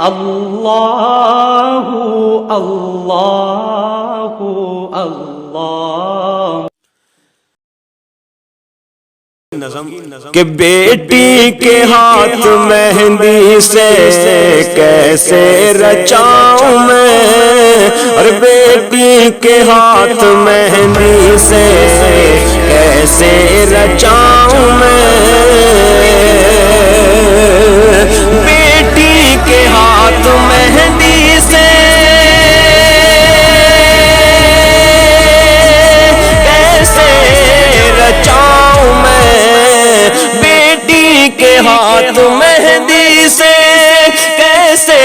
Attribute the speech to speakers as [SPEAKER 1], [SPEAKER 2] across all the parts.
[SPEAKER 1] اللہ اللہ اللہ۔
[SPEAKER 2] کہ بیٹی کے ہاتھ مہندی سے کیسے رچاؤں میں، اور بیٹی کے ہاتھ مہندی سے کیسے رچاؤں میں، بیٹی کے ہاتھ مہندی سے کیسے رچاؤں میں، بیٹی کے ہاتھ مہندی سے کیسے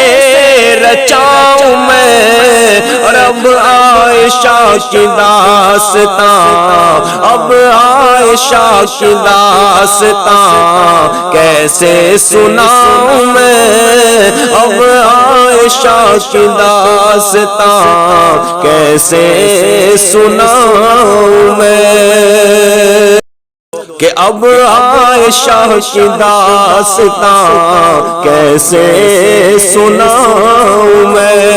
[SPEAKER 2] رچاؤں میں، اور اب عائشہ کی داستان، اب عائشہ کی داستان کیسے سناؤں میں، اب عائشہ کی داستان کیسے سناؤں میں، کہ اب عائشہ کی داستان کیسے سناؤں میں،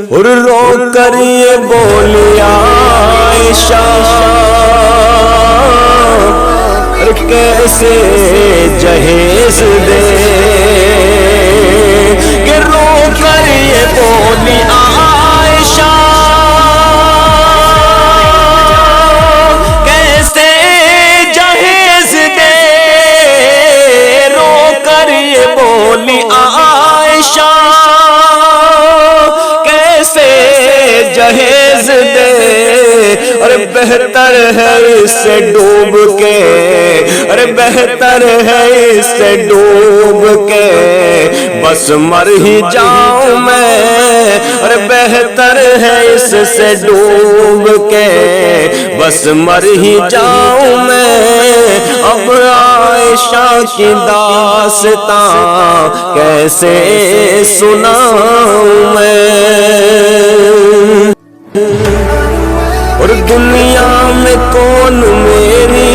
[SPEAKER 2] اور رو کر یہ بولی عائشہ کیسے جہیز دے، کہ رو کر یہ بولی عائشہ کیسے جہیز دے، رو کر یہ بولی عائشہ کیسے جہیز دے، اور بہتر ہے اس سے ڈوب کے، اور بہتر ہے اس سے ڈوب کے بس مر ہی جاؤں میں، اور بہتر ہے اس سے ڈوب کے بس مر ہی جاؤں میں، اب عائشہ کی داستان کیسے سناؤں میں، اور دنیا میں کون میری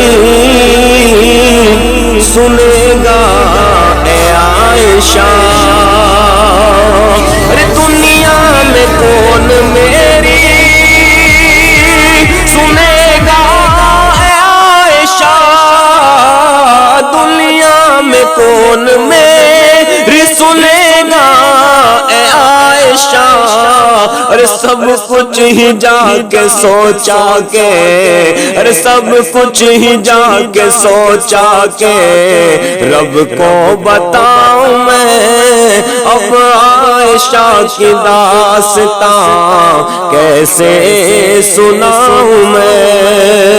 [SPEAKER 2] سنے گا اے عائشہ، ارے دنیا میں کون میری سنے گا اے عائشہ، دنیا میں کون میری سنے گا اے عائشہ، ارے سب کچھ ہی جا کے سوچا کے، ارے سب کچھ ہی جا کے سوچا کے رب کو بتاؤں میں، اب عائشہ کی داستان کیسے سناؤں میں،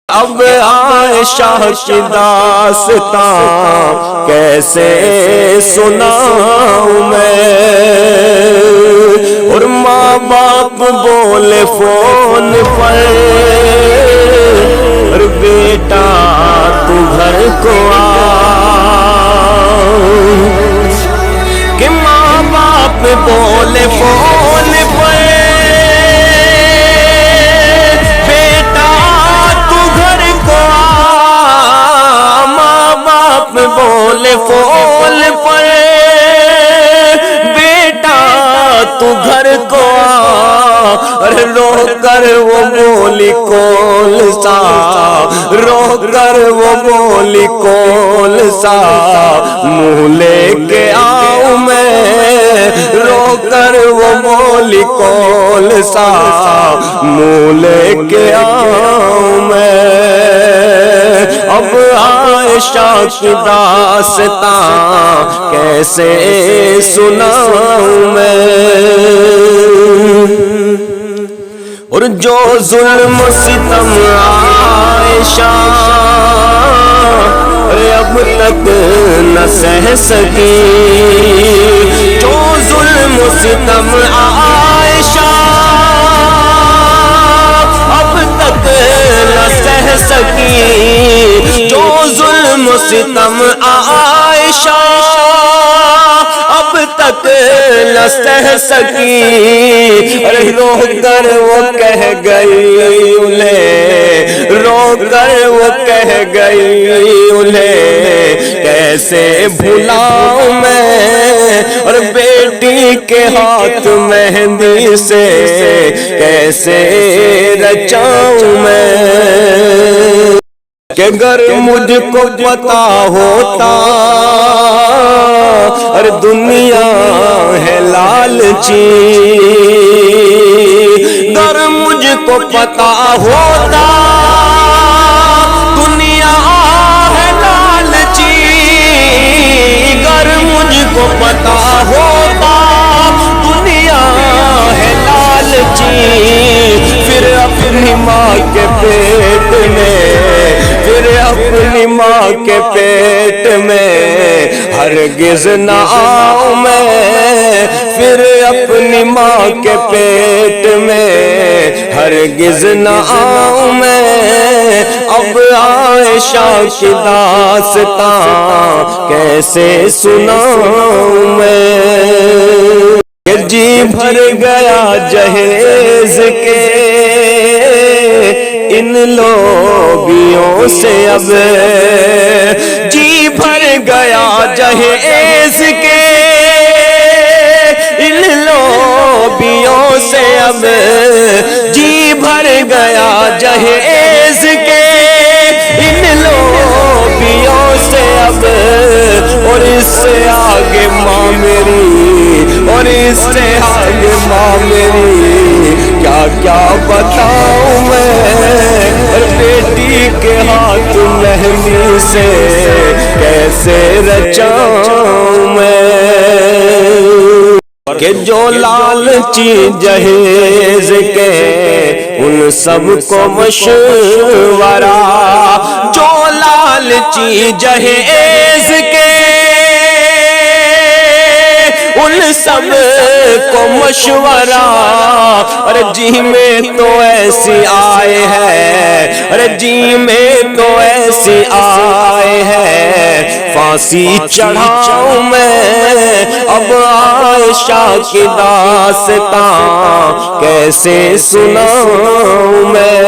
[SPEAKER 2] اب عائشہ کی داستان کیسے سناؤں میں، اور ماں باپ بولے فون پر اور بیٹا تو گھر کو آ، کہ ماں باپ بولے فون پر بیٹا تو گھر کو آ، ماں باپ بولے فون پر بیٹا تو گھر کو آ، اور رو کر وہ بولی کون سا، رو کر وہ بولی کون سا منہ لے کے آؤں میں، رو کر وہ بولی کون سا منہ لے کے آؤں میں، اب عائشہ کی داستان کیسے سناؤں میں، اور جو ظلم و ستم عائشہ اب تک نہ سہ سکی، جو ظلم و ستم عائشہ اب تک نہ سہ سکی، جو ظلم و ستم عائشہ اب تک نہ سہ سکی، ارے رو کر وہ کہہ گئی انہیں، رو کر وہ کہہ گئی انہیں کیسے بھلاؤں میں، اور بیٹی کے ہاتھ مہندی سے کیسے رچاؤں میں، کہ گر مجھ کو پتا ہوتا اور دنیا ہے لالچی، گر مجھ کو پتا ہوتا دنیا ہے لالچی، گر مجھ کو پتا ہوتا دنیا ہے لالچی، پھر اپنی ماں کے پیٹ میں، پھر اپنی ماں کے پیٹ میں ہرگز نہ آؤں میں، پھر اپنی ماں کے پیٹ میں ہرگز نہ آؤں میں، اب عائشہ کی داستان کیسے سناؤں میں، کہ جی بھر گیا جہیز کے ان لوبیوں سے، اب جی بھر گیا جہیز کے ان لوبیوں سے، اب جی بھر گیا جہیز کے ان لوبیوں سے، اب اور اس سے آگے ماں میری، اور اس سے آگے ماں میری کیا کیا بتاؤں میں، اور بیٹی کے ہاتھ مہندی سے کیسے رچاؤں میں، کہ جو لالچی جہیز کے ان سب کو مشورہ، جو لالچی جہیز کے ان سب کو مشورہ، ارے جی میں تو ایسی آئے ہے، ارے جی میں تو ایسی آئے ہے، پھانسی چڑھاؤں میں، اب عائشہ کی داستان کیسے سناؤں میں،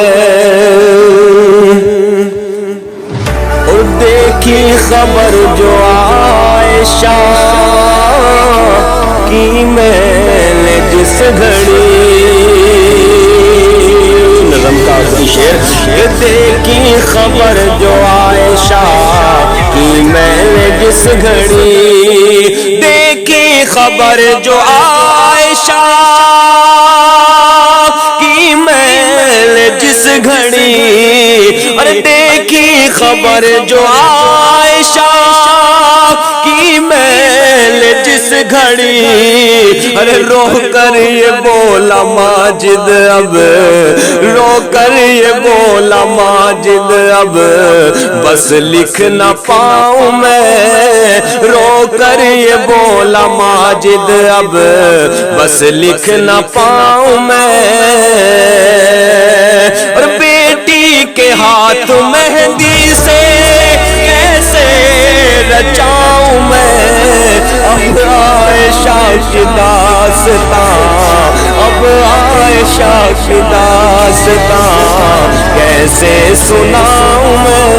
[SPEAKER 2] اور دیکھی خبر جو عائشہ کی میں نے جس گھڑی، نظم کا آخری شعر، دیکھی خبر جو عائشہ کی میں نے جس گھڑی، دیکھی خبر جو عائشہ کی میں نے جس گھڑی، اور دیکھی خبر جو عائشہ کی میں نے جس گھڑی، ارے رو کر یہ بولا ماجد اب، رو کر یہ بولا ماجد اب بس لکھ نہ پاؤں میں، رو کر یہ بولا ماجد اب بس لکھ نہ پاؤں میں، اور بیٹی کے ہاتھ مہندی سے کیسے رچاؤں میں، اب عائشہ کی داستان، اب عائشہ کی داستان کیسے سناؤں میں۔